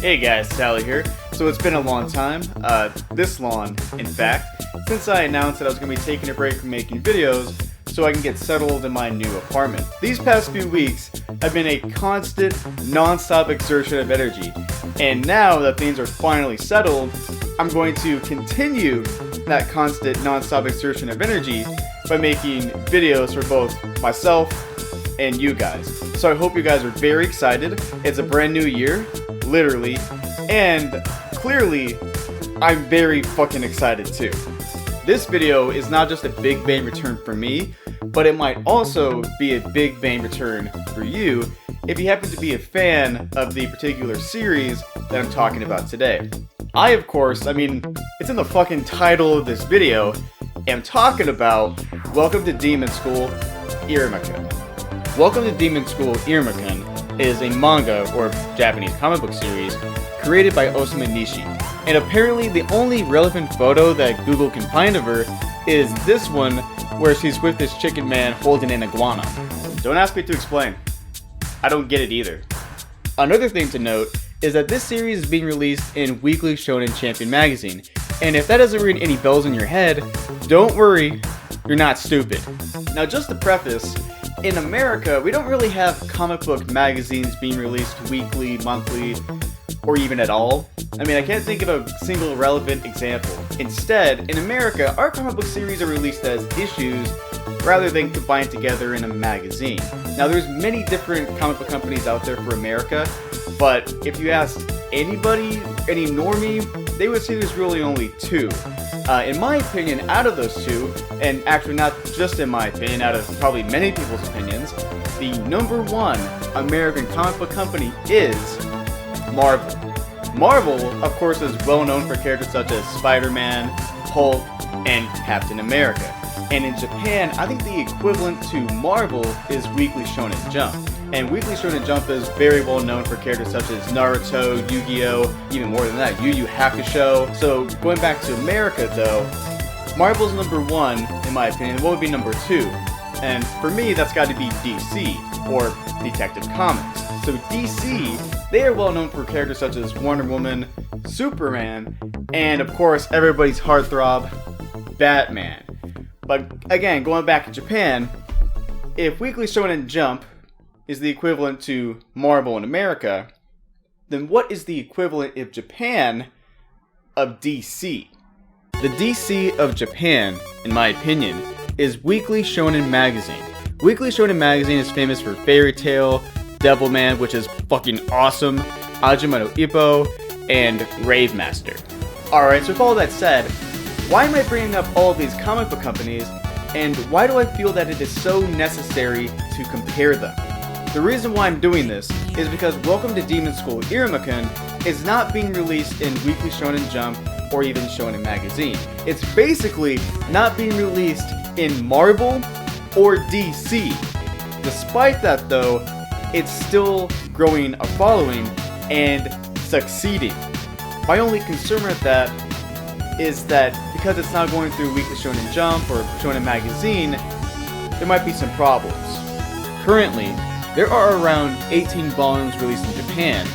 Hey guys, Sally here. So it's been a long time, this long, in fact, since I announced that I was going to be taking a break from making videos so I can get settled in my new apartment. These past few weeks have been a constant, non-stop exertion of energy, and now that things are finally settled, I'm going to continue that constant, non-stop exertion of energy by making videos for both myself and you guys. So I hope you guys are very excited. It's a brand new year, literally, and clearly, I'm very fucking excited too. This video is not just a big bang return for me, but it might also be a big bang return for you if you happen to be a fan of the particular series that I'm talking about today. I, of course, it's in the fucking title of this video, am talking about Welcome to Demon School, Iruma-kun. Welcome to Demon School, Iruma-kun is a manga, or Japanese comic book series, created by Osamu Nishi. And apparently the only relevant photo that Google can find of her is this one, where she's with this chicken man holding an iguana. Don't ask me to explain. I don't get it either. Another thing to note is that this series is being released in Weekly Shonen Champion magazine. And if that doesn't ring any bells in your head, don't worry, you're not stupid. Now just to preface, in America, we don't really have comic book magazines being released weekly, monthly, or even at all. I can't think of a single relevant example. Instead, in America, our comic book series are released as issues rather than combined together in a magazine. Now, there's many different comic book companies out there for America, but if you asked anybody, any normie, they would say there's really only two. In my opinion, out of those two, and actually not just in my opinion, out of probably many people's opinions, the number one American comic book company is Marvel. Marvel, of course, is well known for characters such as Spider-Man, Hulk, and Captain America. And in Japan, I think the equivalent to Marvel is Weekly Shonen Jump. And Weekly Shonen Jump is very well known for characters such as Naruto, Yu-Gi-Oh!, even more than that, Yu Yu Hakusho. So going back to America though, Marvel's number one, in my opinion. What would be number two? And for me, that's got to be DC, or Detective Comics. So DC, they are well known for characters such as Wonder Woman, Superman, and of course everybody's heartthrob, Batman. But again, going back to Japan, if Weekly Shonen Jump is the equivalent to Marvel in America, then what is the equivalent in Japan of DC? The DC of Japan, in my opinion, is Weekly Shonen Magazine. Weekly Shonen Magazine is famous for Fairy Tail, Devilman, which is fucking awesome, Hajime no Ippo, and Rave Master. Alright, so with all that said, why am I bringing up all of these comic book companies, and why do I feel that it is so necessary to compare them? The reason why I'm doing this is because Welcome to Demon School Iruma-kun is not being released in Weekly Shonen Jump or even Shonen Magazine. It's basically not being released in Marvel or DC. Despite that though, it's still growing a following and succeeding. My only concern with that is that because it's not going through Weekly Shonen Jump or Shonen Magazine, there might be some problems. Currently, there are around 18 volumes released in Japan,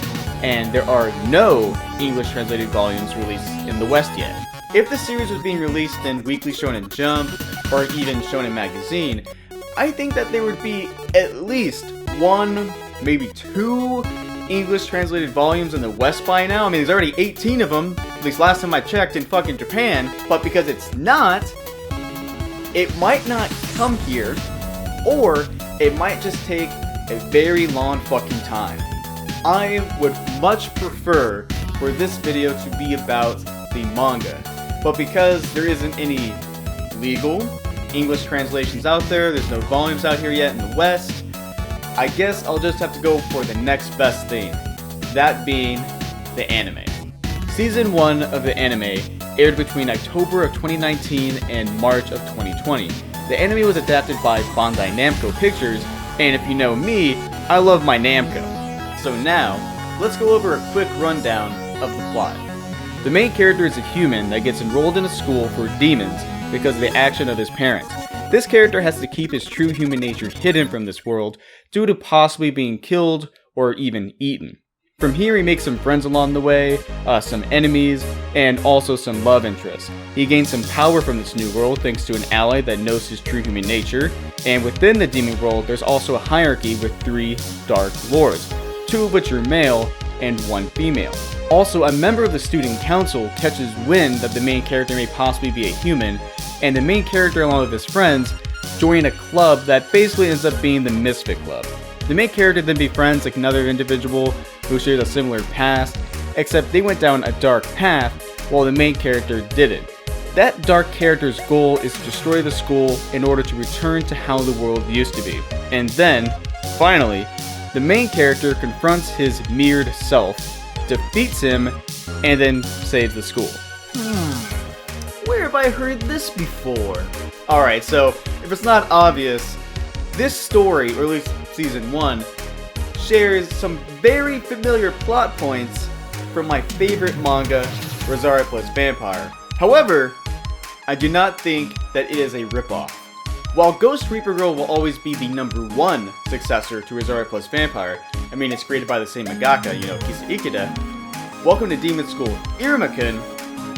and there are no English translated volumes released in the West yet. If the series was being released in Weekly Shonen Jump or even Shonen Magazine, I think that there would be at least one, maybe two English translated volumes in the West by now. There's already 18 of them, at least last time I checked, in fucking Japan, but because it's not, it might not come here, or it might just take a very long fucking time. I would much prefer for this video to be about the manga, but because there isn't any legal English translations out there, there's no volumes out here yet in the West, I guess I'll just have to go for the next best thing, that being the anime. Season 1 of the anime aired between October of 2019 and March of 2020. The anime was adapted by Bandai Namco Pictures, and if you know me, I love my Namco. So now, let's go over a quick rundown of the plot. The main character is a human that gets enrolled in a school for demons because of the action of his parents. This character has to keep his true human nature hidden from this world due to possibly being killed or even eaten. From here he makes some friends along the way, some enemies, and also some love interests. He gains some power from this new world thanks to an ally that knows his true human nature, and within the demon world there's also a hierarchy with 3 dark lords, 2 of which are male and 1 female. Also, a member of the student council catches wind that the main character may possibly be a human, and the main character along with his friends join a club that basically ends up being the Misfit Club. The main character then befriends like another individual who shares a similar past, except they went down a dark path while the main character didn't. That dark character's goal is to destroy the school in order to return to how the world used to be. And then, finally, the main character confronts his mirrored self, defeats him, and then saves the school. Where have I heard this before? Alright, so if it's not obvious, this story, or at least Season 1, shares some very familiar plot points from my favorite manga, Rosario+Vampire. However, I do not think that it is a ripoff. While Ghost Reaper Girl will always be the #1 successor to Rosario+Vampire, I mean it's created by the same mangaka, Kisa Ikeda, Welcome to Demon School Iruma-kun,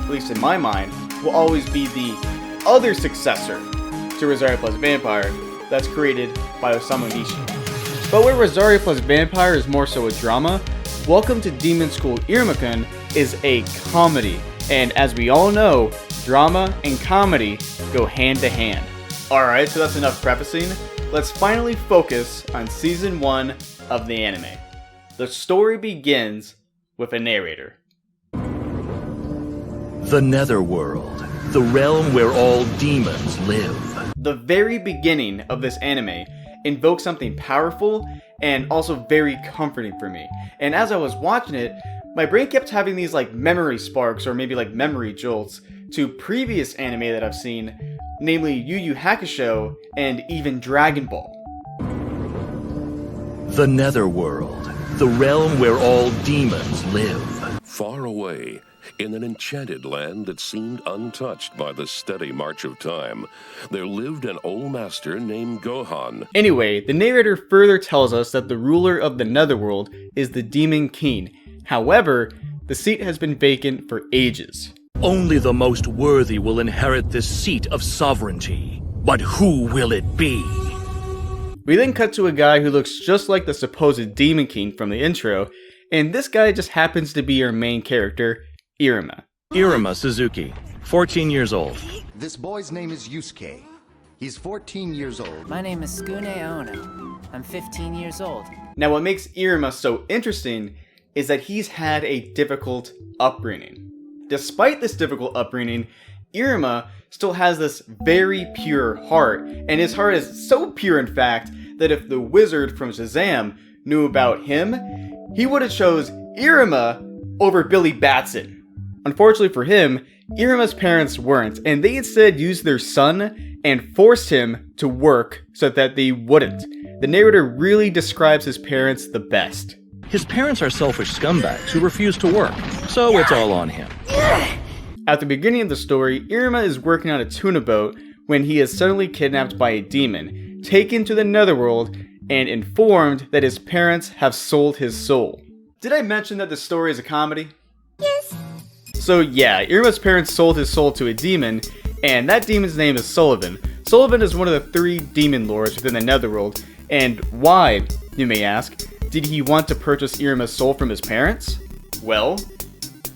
at least in my mind, will always be the other successor to Rosario+Vampire that's created by Osamu Nishi. But where Rosario+Vampire is more so a drama, Welcome to Demon School Iruma-kun is a comedy. And as we all know, drama and comedy go hand to hand. Alright, so that's enough prefacing. Let's finally focus on Season 1 of the anime. The story begins with a narrator. The Netherworld, the realm where all demons live. The very beginning of this anime invokes something powerful and also very comforting for me. And as I was watching it, my brain kept having these memory sparks or maybe memory jolts to previous anime that I've seen, namely Yu Yu Hakusho and even Dragon Ball. The Netherworld, the realm where all demons live. Far away, in an enchanted land that seemed untouched by the steady march of time, there lived an old master named Gohan. Anyway, the narrator further tells us that the ruler of the Netherworld is the Demon King. However, the seat has been vacant for ages. Only the most worthy will inherit this seat of sovereignty. But who will it be? We then cut to a guy who looks just like the supposed Demon King from the intro, and this guy just happens to be our main character, Iruma. Iruma Suzuki, 14 years old. This boy's name is Yusuke. He's 14 years old. My name is Skune Ono. I'm 15 years old. Now what makes Iruma so interesting is that he's had a difficult upbringing. Despite this difficult upbringing, Iruma still has this very pure heart, and his heart is so pure in fact that if the wizard from Shazam knew about him, he would have chose Iruma over Billy Batson. Unfortunately for him, Iruma's parents weren't, and they instead used their son and forced him to work so that they wouldn't. The narrator really describes his parents the best. His parents are selfish scumbags who refuse to work, so it's all on him. At the beginning of the story, Iruma is working on a tuna boat when he is suddenly kidnapped by a demon, taken to the Netherworld, and informed that his parents have sold his soul. Did I mention that the story is a comedy? Yes. So yeah, Iruma's parents sold his soul to a demon, and that demon's name is Sullivan. Sullivan is one of the 3 demon lords within the Netherworld, and why, you may ask, did he want to purchase Iruma's soul from his parents? Well,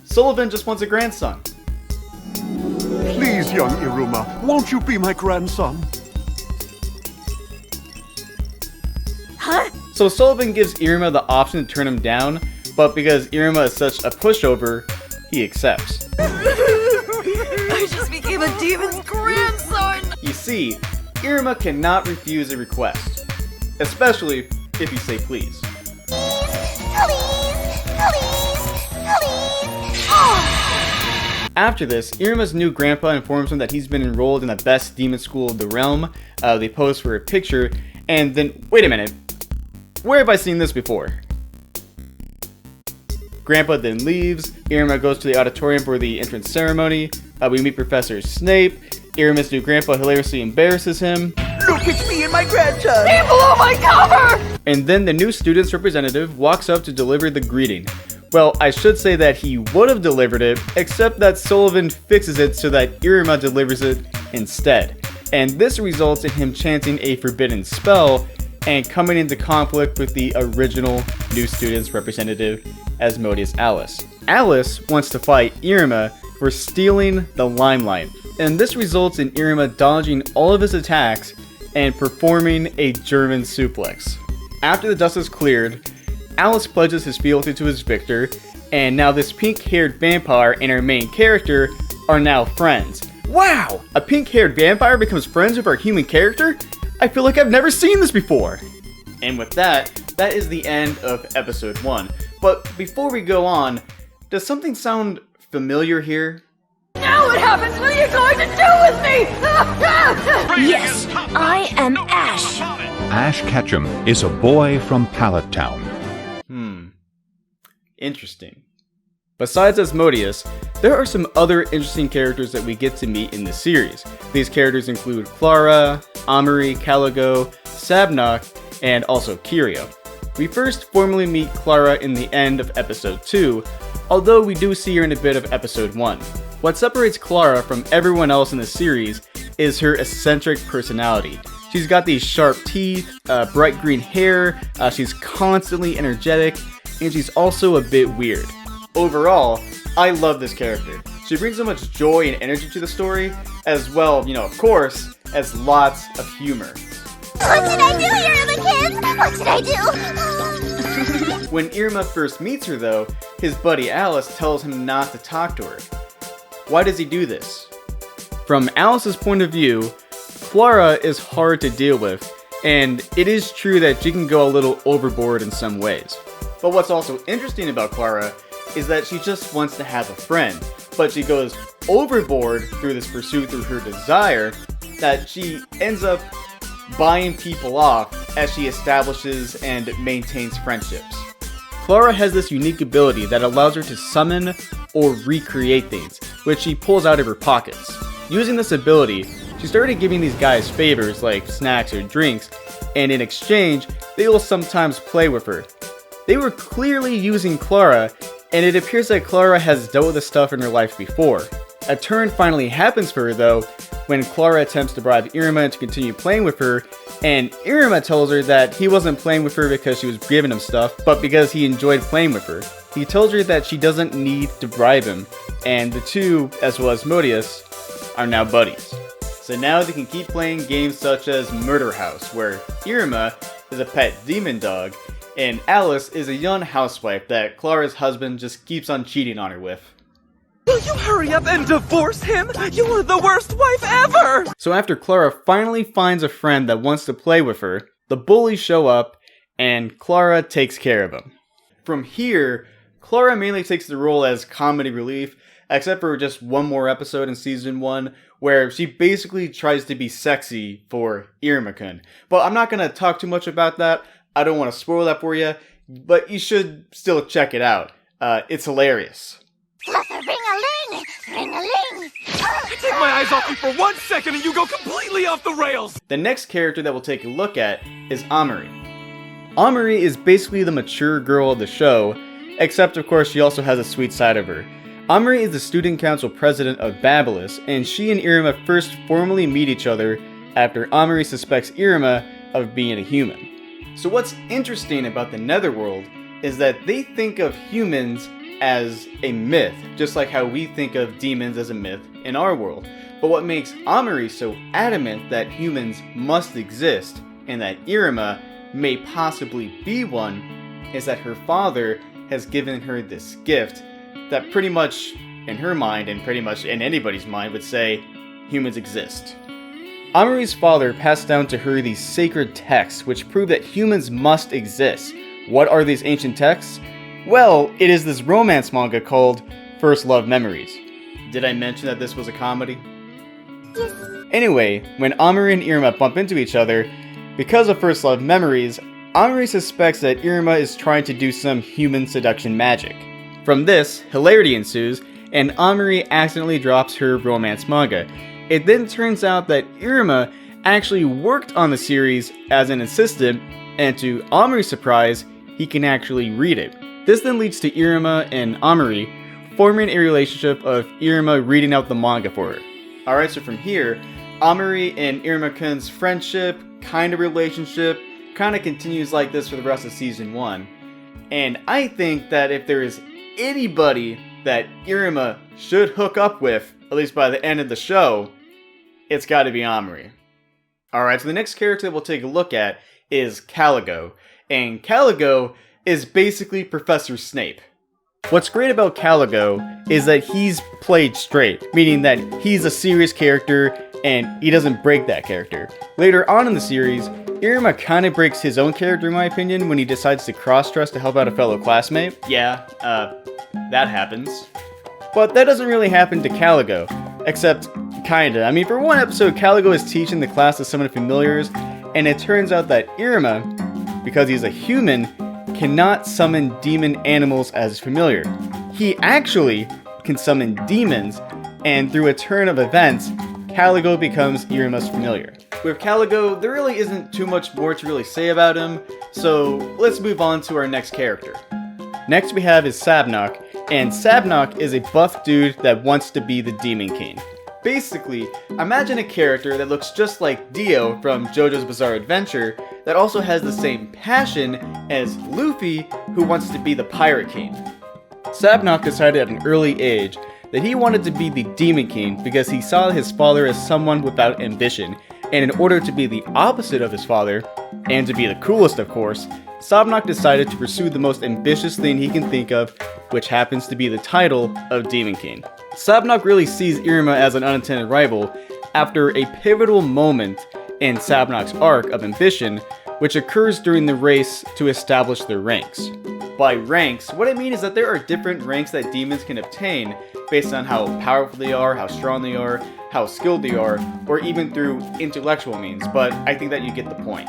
Sullivan just wants a grandson. Please, young Iruma, won't you be my grandson? Huh? So Sullivan gives Iruma the option to turn him down, but because Iruma is such a pushover, he accepts. I just became a demon's grandson! You see, Iruma cannot refuse a request, especially if you say please. After this, Iruma's new grandpa informs him that he's been enrolled in the best demon school of the realm. They pose for a picture, and then, wait a minute, where have I seen this before? Grandpa then leaves. Iruma goes to the auditorium for the entrance ceremony. We meet Professor Snape. Iruma's new grandpa hilariously embarrasses him. Look, it's me and my grandson! He blew my cover! And then the new student's representative walks up to deliver the greeting. Well, I should say that he would have delivered it, except that Sullivan fixes it so that Iruma delivers it instead. And this results in him chanting a forbidden spell and coming into conflict with the original new student's representative, Asmodeus Alice. Alice wants to fight Iruma for stealing the limelight, and this results in Iruma dodging all of his attacks and performing a German suplex. After the dust is cleared, Alice pledges his fealty to his victor, and now this pink-haired vampire and our main character are now friends. Wow! A pink-haired vampire becomes friends with our human character? I feel like I've never seen this before! And with that is the end of episode 1. But before we go on, does something sound familiar here? Now what happens? What are you going to do with me? Yes, I am Ash. Ash Ketchum is a boy from Pallet Town. Interesting. Besides Asmodeus, there are some other interesting characters that we get to meet in the series. These characters include Clara, Ameri, Caligo, Sabnock, and also Kirio. We first formally meet Clara in the end of episode 2, although we do see her in a bit of episode 1. What separates Clara from everyone else in the series is her eccentric personality. She's got these sharp teeth, bright green hair, she's constantly energetic, and she's also a bit weird. Overall, I love this character. She brings so much joy and energy to the story, as well, of course, as lots of humor. What did I do, Iruma-kun? What did I do? When Iruma first meets her though, his buddy Alice tells him not to talk to her. Why does he do this? From Alice's point of view, Clara is hard to deal with, and it is true that she can go a little overboard in some ways. But what's also interesting about Clara is that she just wants to have a friend, but she goes overboard through this pursuit through her desire that she ends up buying people off as she establishes and maintains friendships. Clara has this unique ability that allows her to summon or recreate things, which she pulls out of her pockets. Using this ability, she started giving these guys favors like snacks or drinks, and in exchange, they will sometimes play with her. They were clearly using Clara, and it appears that Clara has dealt with this stuff in her life before. A turn finally happens for her though, when Clara attempts to bribe Iruma to continue playing with her, and Iruma tells her that he wasn't playing with her because she was giving him stuff, but because he enjoyed playing with her. He tells her that she doesn't need to bribe him, and the two, as well as Asmodeus, are now buddies. So now they can keep playing games such as Murder House, where Iruma is a pet demon dog, and Alice is a young housewife that Clara's husband just keeps on cheating on her with. Will you hurry up and divorce him? You are the worst wife ever! So after Clara finally finds a friend that wants to play with her, the bullies show up, and Clara takes care of him. From here, Clara mainly takes the role as comedy relief, except for just one more episode in season 1, where she basically tries to be sexy for Iruma-kun. But I'm not going to talk too much about that. I don't want to spoil that for you, but you should still check it out. It's hilarious. Ring-a-ling! Ring-a-ling! I take my eyes off you for 1 second and you go completely off the rails! The next character that we'll take a look at is Ameri. Ameri is basically the mature girl of the show, except of course she also has a sweet side of her. Ameri is the student council president of Bliss, and she and Iruma first formally meet each other after Ameri suspects Iruma of being a human. So what's interesting about the Netherworld is that they think of humans as a myth, just like how we think of demons as a myth in our world. But what makes Ameri so adamant that humans must exist and that Iruma may possibly be one is that her father has given her this gift that pretty much in her mind and pretty much in anybody's mind would say humans exist. Amerii's father passed down to her these sacred texts which prove that humans must exist. What are these ancient texts? Well, it is this romance manga called First Love Memories. Did I mention that this was a comedy? Yes. Anyway, when Ameri and Iruma bump into each other, because of First Love Memories, Ameri suspects that Iruma is trying to do some human seduction magic. From this, hilarity ensues, and Ameri accidentally drops her romance manga. It then turns out that Iruma actually worked on the series as an assistant and to Ameri's surprise, he can actually read it. This then leads to Iruma and Ameri forming a relationship of Iruma reading out the manga for her. Alright, so from here, Ameri and Iruma-kun's friendship, kind of relationship, kind of continues like this for the rest of season 1. And I think that if there is anybody that Iruma should hook up with, at least by the end of the show, it's gotta be Ameri. Alright, so the next character that we'll take a look at is Caligo. And Caligo is basically Professor Snape. What's great about Caligo is that he's played straight, meaning that he's a serious character and he doesn't break that character. Later on in the series, Iruma kind of breaks his own character in my opinion when he decides to cross-dress to help out a fellow classmate. Yeah, that happens. But that doesn't really happen to Caligo, except kinda. I mean, for one episode, Caligo is teaching the class to summon familiars, and it turns out that Iruma, because he's a human, cannot summon demon animals as familiar. He actually can summon demons, and through a turn of events, Caligo becomes Iruma's familiar. With Caligo, there really isn't too much more to really say about him, so let's move on to our next character. Next we have is Sabnock, and Sabnock is a buff dude that wants to be the Demon King. Basically, imagine a character that looks just like Dio from JoJo's Bizarre Adventure that also has the same passion as Luffy, who wants to be the Pirate King. Sabnock decided at an early age that he wanted to be the Demon King because he saw his father as someone without ambition, and in order to be the opposite of his father, and to be the coolest of course, Sabnock decided to pursue the most ambitious thing he can think of, which happens to be the title of Demon King. Sabnock really sees Iruma as an unintended rival after a pivotal moment in Sabnock's arc of ambition, which occurs during the race to establish their ranks. By ranks, what I mean is that there are different ranks that demons can obtain based on how powerful they are, how strong they are, how skilled they are, or even through intellectual means, but I think that you get the point.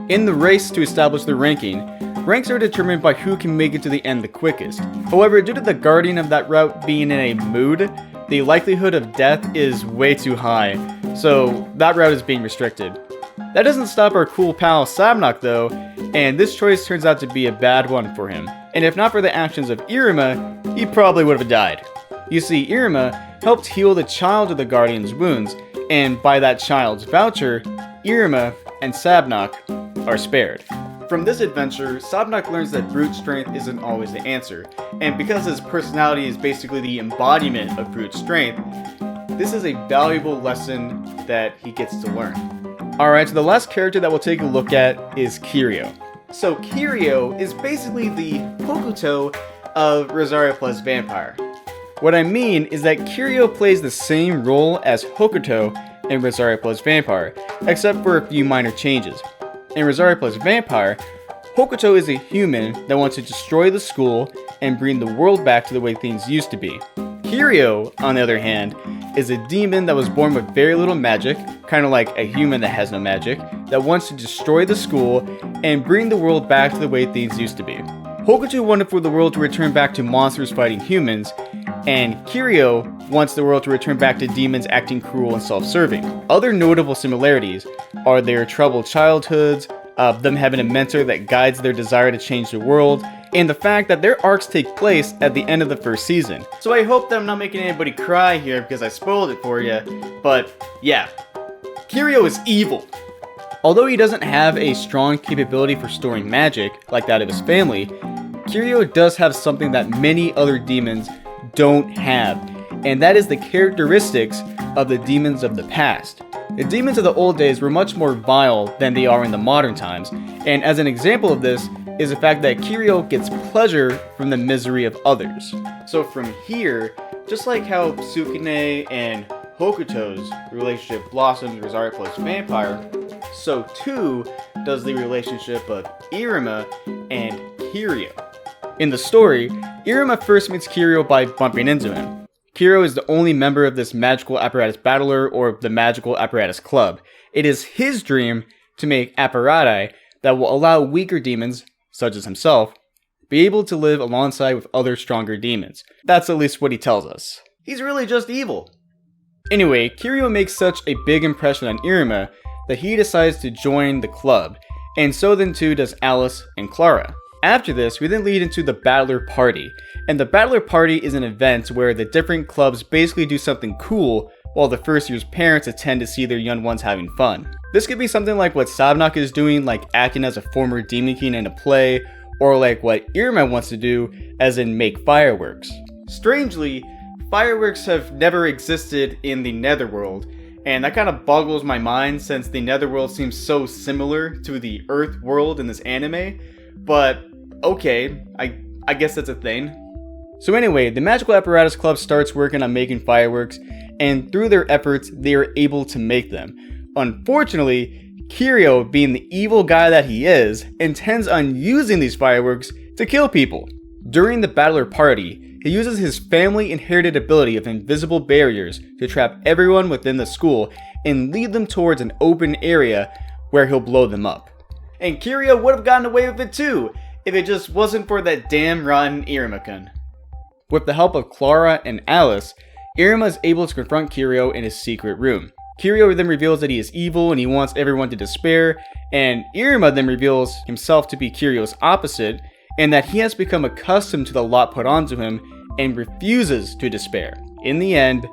In the race to establish their ranking, ranks are determined by who can make it to the end the quickest. However, due to the guardian of that route being in a mood, the likelihood of death is way too high, so that route is being restricted. That doesn't stop our cool pal Sabnock though, and this choice turns out to be a bad one for him. And if not for the actions of Iruma, he probably would have died. You see, Iruma helped heal the child of the guardian's wounds, and by that child's voucher, Iruma and Sabnock are spared. From this adventure, Sabnock learns that brute strength isn't always the answer, and because his personality is basically the embodiment of brute strength, this is a valuable lesson that he gets to learn. Alright, so the last character that we'll take a look at is Kirio. So Kirio is basically the Hokuto of Rosario+Vampire. What I mean is that Kirio plays the same role as Hokuto in Rosario+Vampire, except for a few minor changes. In Rosario+Vampire, Hokuto is a human that wants to destroy the school and bring the world back to the way things used to be. Kirio, on the other hand, is a demon that was born with very little magic, kind of like a human that has no magic, that wants to destroy the school and bring the world back to the way things used to be. Hokuto wanted for the world to return back to monsters fighting humans, and Kirio wants the world to return back to demons acting cruel and self-serving. Other notable similarities are their troubled childhoods, them having a mentor that guides their desire to change the world, and the fact that their arcs take place at the end of the first season. So I hope that I'm not making anybody cry here because I spoiled it for you, but yeah, Kirio is evil. Although he doesn't have a strong capability for storing magic like that of his family, Kirio does have something that many other demons don't have, and that is the characteristics of the demons of the past. The demons of the old days were much more vile than they are in the modern times, and as an example of this is the fact that Kirio gets pleasure from the misery of others. So from here, just like how Tsukune and Hokuto's relationship blossoms in Rosario+Vampire, so too does the relationship of Iruma and Kirio. In the story, Iruma first meets Kirio by bumping into him. Kirio is the only member of this magical apparatus battler or the magical apparatus club. It is his dream to make apparati that will allow weaker demons, such as himself, be able to live alongside with other stronger demons. That's at least what he tells us. He's really just evil. Anyway, Kirio makes such a big impression on Iruma that he decides to join the club, and so then too does Alice and Clara. After this, we then lead into the Battler Party, and the Battler Party is an event where the different clubs basically do something cool while the first year's parents attend to see their young ones having fun. This could be something like what Sabnock is doing, like acting as a former Demon King in a play, or like what Iruma wants to do, as in make fireworks. Strangely, fireworks have never existed in the Netherworld, and that kind of boggles my mind since the Netherworld seems so similar to the Earth world in this anime, but okay, I guess that's a thing. So anyway, the Magical Apparatus Club starts working on making fireworks, and through their efforts, they are able to make them. Unfortunately, Kirio, being the evil guy that he is, intends on using these fireworks to kill people. During the Battler Party, he uses his family-inherited ability of invisible barriers to trap everyone within the school and lead them towards an open area where he'll blow them up. And Kirio would have gotten away with it too, if it just wasn't for that damn rotten Iruma-kun. With the help of Clara and Alice, Iruma is able to confront Kirio in his secret room. Kirio then reveals that he is evil and he wants everyone to despair, and Iruma then reveals himself to be Kirio's opposite, and that he has become accustomed to the lot put onto him and refuses to despair. In the end,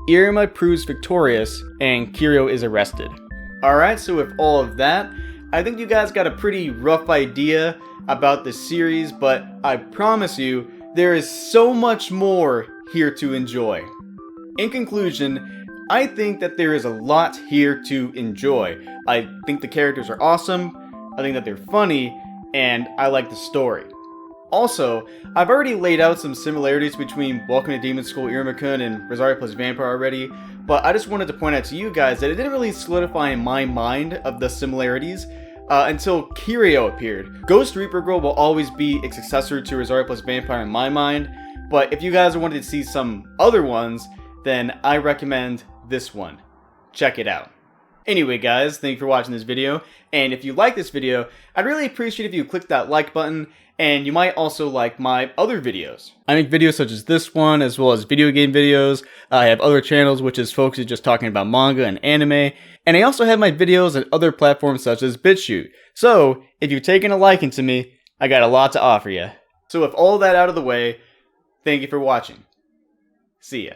Iruma proves victorious and Kirio is arrested. Alright, so with all of that, I think you guys got a pretty rough idea about the series, but I promise you, there is so much more here to enjoy. In conclusion, I think that there is a lot here to enjoy. I think the characters are awesome, I think that they're funny, and I like the story. Also, I've already laid out some similarities between Welcome to Demon School Iruma-kun and Rosario+Vampire already, but I just wanted to point out to you guys that it didn't really solidify in my mind of the similarities until Kirio appeared. Ghost Reaper Girl will always be a successor to Rosario+Vampire in my mind, but if you guys wanted to see some other ones, then I recommend this one. Check it out. Anyway guys, thank you for watching this video, and if you like this video, I'd really appreciate if you click that like button, and you might also like my other videos. I make videos such as this one, as well as video game videos. I have other channels which is focused just talking about manga and anime, and I also have my videos on other platforms such as BitChute. So, if you've taken a liking to me, I got a lot to offer you. So with all that out of the way, thank you for watching. See ya.